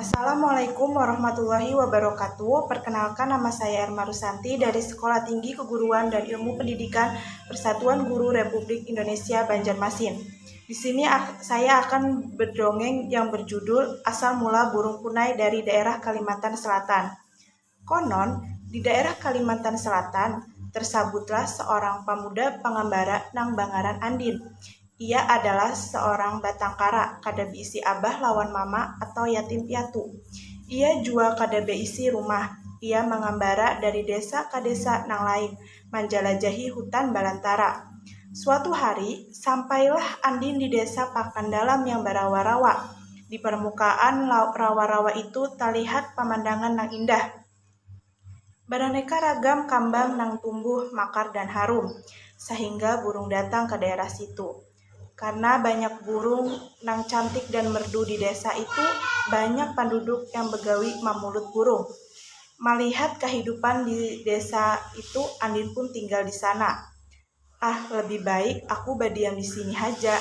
Assalamualaikum warahmatullahi wabarakatuh. Perkenalkan, nama saya Erma Rusanti dari Sekolah Tinggi Keguruan dan Ilmu Pendidikan Persatuan Guru Republik Indonesia Banjarmasin. Di sini saya akan berdongeng yang berjudul Asal Mula Burung Punai dari daerah Kalimantan Selatan. Konon, di daerah Kalimantan Selatan tersabutlah seorang pemuda pengembara nang Bangaran Andin. Ia adalah seorang batangkara, kada beisi abah lawan mama atau yatim piatu. Ia jua kada beisi rumah. Ia mengembara dari desa ke desa nang lain, menjelajahi hutan balantara. Suatu hari, sampailah Andin di desa Pakandalam yang berawa-rawa. Di permukaan rawa-rawa itu terlihat pemandangan nang indah. Beraneka ragam kambang nang tumbuh makar dan harum, sehingga burung datang ke daerah situ. Karena banyak burung nang cantik dan merdu di desa itu, banyak penduduk yang begawi memulut burung. Melihat kehidupan di desa itu, Andin pun tinggal di sana. Lebih baik aku berdiam di sini saja.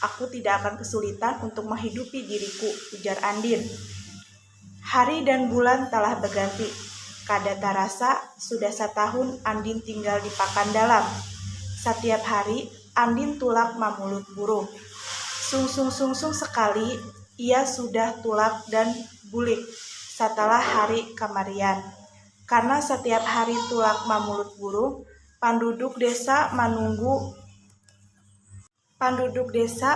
Aku tidak akan kesulitan untuk menghidupi diriku, ujar Andin. Hari dan bulan telah berganti. Kada terasa sudah setahun Andin tinggal di Pakandalam. Setiap hari Andin tulak memulut burung. Sung-sung sekali ia sudah tulak dan bulik setelah hari kemarian. Karena setiap hari tulak memulut burung, penduduk desa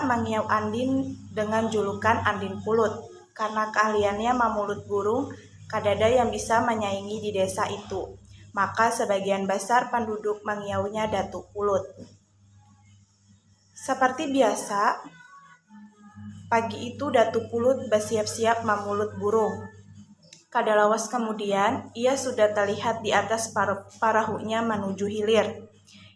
mengiau Andin dengan julukan Andin Pulut. Karena keahliannya memulut burung, kadada yang bisa menyaingi di desa itu. Maka sebagian besar penduduk mengiaunya Datuk Pulut. Seperti biasa, pagi itu Datuk Pulut bersiap-siap memulut burung. Kadalawas kemudian, ia sudah terlihat di atas perahunya menuju hilir.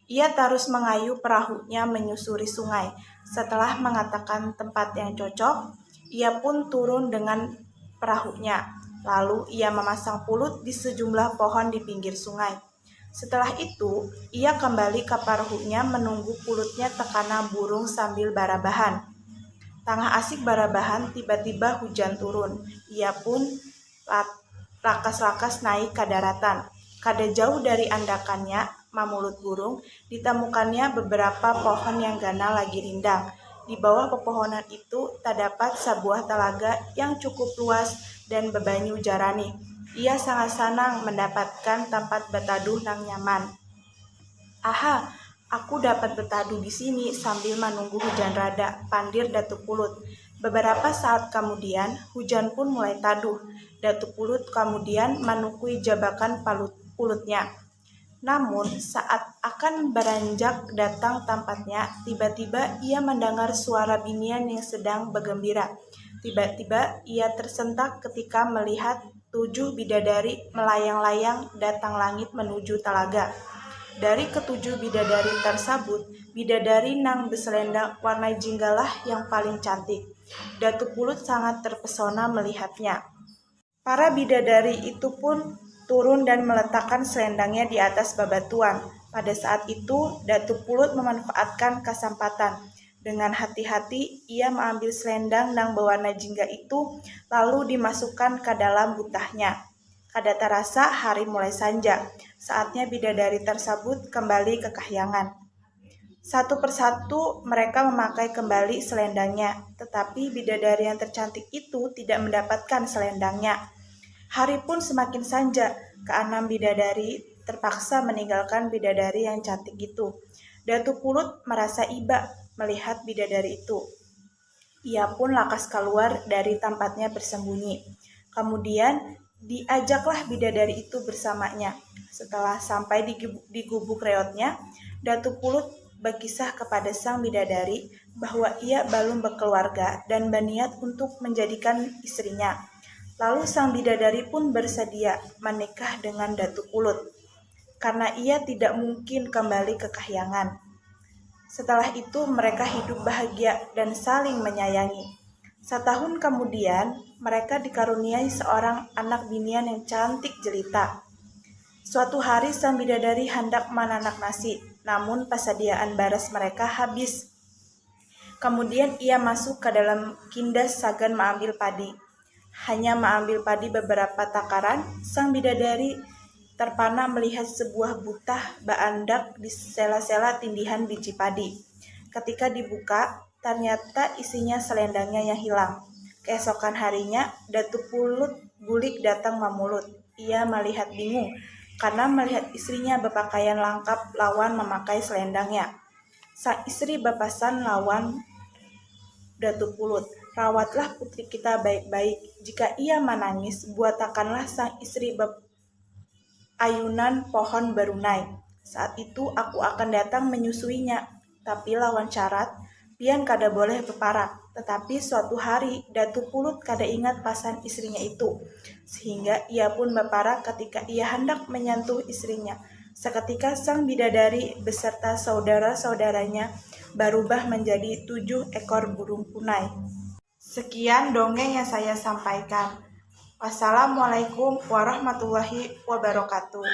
Ia terus mengayuh perahunya menyusuri sungai. Setelah mengatakan tempat yang cocok, ia pun turun dengan perahunya. Lalu ia memasang pulut di sejumlah pohon di pinggir sungai. Setelah itu, ia kembali ke perahunya menunggu pulutnya tekana burung sambil barabahan. Tengah asik barabahan, tiba-tiba hujan turun. Ia pun lakas-lakas naik ke daratan. Kada jauh dari andakannya, memulut burung, ditemukannya beberapa pohon yang gana lagi rindang. Di bawah pepohonan itu terdapat sebuah telaga yang cukup luas dan bebanyu jarani. Ia sangat senang mendapatkan tempat berteduh nang nyaman. Aku dapat berteduh di sini sambil menunggu hujan rada, pandir Datuk Pulut. Beberapa saat kemudian, hujan pun mulai teduh. Datuk Pulut kemudian menukui jabakan pulutnya. Namun, saat akan beranjak datang tempatnya, tiba-tiba ia mendengar suara binian yang sedang bergembira. Tiba-tiba ia tersentak ketika melihat 7 bidadari melayang-layang datang langit menuju telaga. Dari ke-7 bidadari tersebut, bidadari nang berselendang warna jinggalah yang paling cantik. Datuk Pulut sangat terpesona melihatnya. Para bidadari itu pun turun dan meletakkan selendangnya di atas babatuan. Pada saat itu, Datuk Pulut memanfaatkan kesempatan. Dengan hati-hati, ia mengambil selendang nang berwarna jingga itu, lalu dimasukkan ke dalam butahnya. Kada terasa hari mulai sanja. Saatnya bidadari tersebut kembali ke kahyangan. Satu persatu mereka memakai kembali selendangnya, tetapi bidadari yang tercantik itu tidak mendapatkan selendangnya. Hari pun semakin sanja, keenam bidadari terpaksa meninggalkan bidadari yang cantik itu. Datuk Pulut merasa iba melihat bidadari itu. Ia pun lakas keluar dari tempatnya bersembunyi. Kemudian diajaklah bidadari itu bersamanya. Setelah sampai di gubuk reotnya, Datuk Pulut berkisah kepada sang bidadari bahwa ia belum berkeluarga dan berniat untuk menjadikan istrinya. Lalu sang bidadari pun bersedia menikah dengan Datuk Pulut, karena ia tidak mungkin kembali ke kahyangan. Setelah itu mereka hidup bahagia dan saling menyayangi. Setahun kemudian, mereka dikaruniai seorang anak binian yang cantik jelita. Suatu hari sang bidadari hendak menanak nasi, namun persediaan baras mereka habis. Kemudian ia masuk ke dalam kindas sagan mengambil padi. hanya mengambil padi beberapa takaran, sang bidadari terpana melihat sebuah butah baandak di sela-sela tindihan biji padi. Ketika dibuka, ternyata isinya selendangnya yang hilang. Keesokan harinya, Datu Pulut Bulik datang memulut. Ia melihat bingung, karena melihat istrinya berpakaian lengkap lawan memakai selendangnya. Sang istri berpesan lawan Datu Pulut, rawatlah putri kita baik-baik. Jika ia menangis, buatakanlah sang istri ayunan pohon berunai. Saat itu aku akan datang menyusuinya, tapi lawan syarat, pian kada boleh berparak. Tetapi suatu hari, Datu Pulut kada ingat pasan istrinya itu, sehingga ia pun berparak ketika ia hendak menyentuh istrinya. Seketika sang bidadari beserta saudara-saudaranya berubah menjadi 7 ekor burung punai. Sekian dongeng yang saya sampaikan. Wassalamualaikum warahmatullahi wabarakatuh.